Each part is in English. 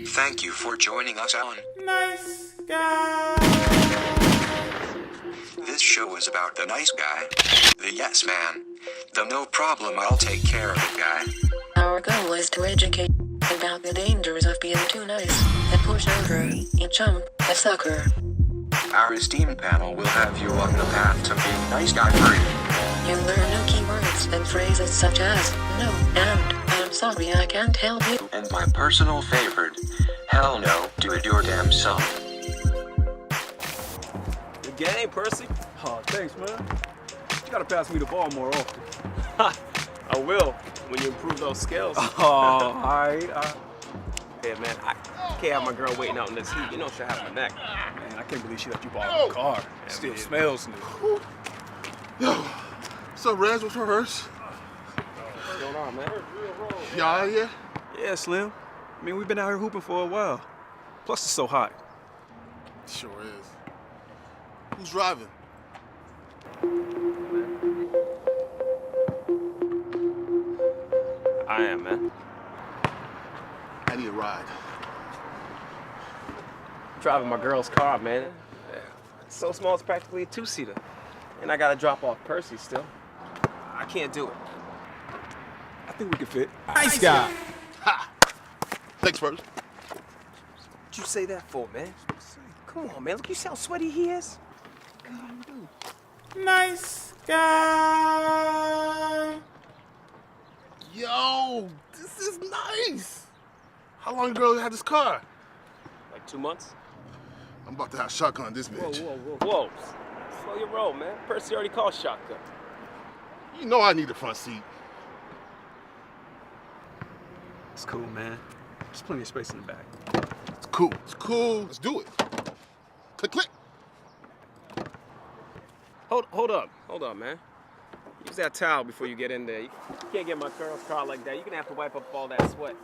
Thank you for joining us on Nice guy. This show is about the nice guy, the yes man, the no problem I'll take care of it guy. Our goal is to educate about the dangers of being too nice, a pushover, a chump, a sucker. Our esteemed panel will have you on the path to being nice guy free. You'll learn new keywords and phrases such as no and I'm sorry I can't help you. And my personal favorite, hell no, do it your damn self. Good game, Percy. Oh, thanks, man. You gotta pass me the ball more often. I will when you improve those skills. Oh, all right. Yeah, man, I can't have my girl waiting out in this heat. You know she'll have my neck. Man, I can't believe she let you borrow the car. It still smells new. Yo, what's up, Rez? What's rehearse? What's going on, man? Y'all out here? Yeah, Slim. I mean, we've been out here hooping for a while. Plus, it's so hot. Sure is. Who's driving? I am, man. I need a ride. Driving my girl's car, man. It's so small, it's practically a two-seater. And I gotta drop off Percy still. I can't do it. I think we can fit. Nice guy. Ha! Thanks, Percy. What'd you say that for, man? Come on, man. Look, you see how sweaty he is? Nice guy. Yo, this is nice. How long ago you had this car? Like 2 months? I'm about to have shotgun this bitch. Whoa. Slow your roll, man. Percy already called shotgun. You know I need a front seat. It's cool, man. There's plenty of space in the back. It's cool. It's cool. Let's do it. Click, click. Hold up, man. Use that towel before you get in there. You can't get my girl's car like that. You're gonna have to wipe up all that sweat.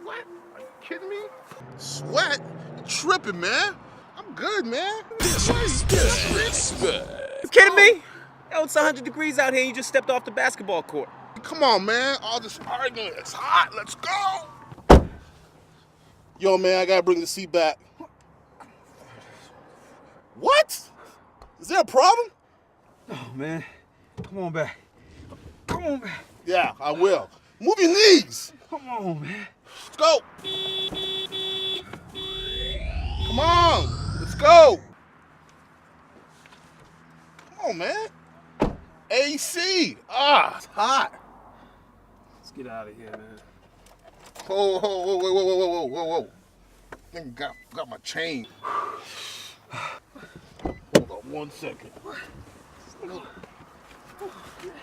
Sweat? Are you kidding me? Sweat? You tripping, man. I'm good, man. You kidding me? Yo, it's 100 degrees out here and you just stepped off the basketball court. Come on, man. All this arguing. It's hot. Let's go. Yo, man, I gotta bring the seat back. What? Is there a problem? Oh, man. Come on back. Come on back. Yeah, I will. Move your knees. Come on, man. Let's go. Come on. Let's go. Come on, man. AC. Ah, it's hot. Let's get out of here, man. Whoa. Nigga got my chain. Hold on 1 second.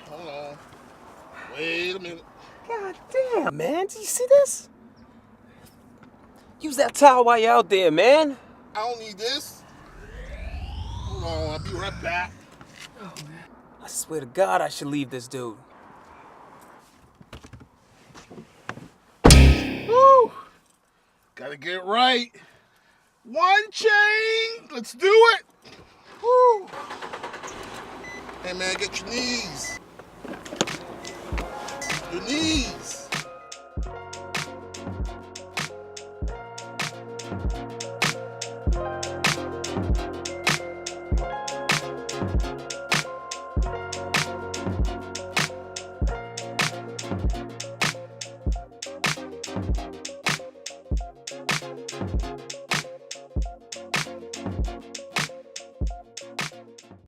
Hold on. Wait a minute. God damn, man. Do you see this? Use that towel while you're out there, man. I don't need this. Hold on, I'll be right back. I swear to God, I should leave this dude. Woo! Gotta get it right. 1 chain. Let's do it. Woo! Hey, man, get your knees. Your knees.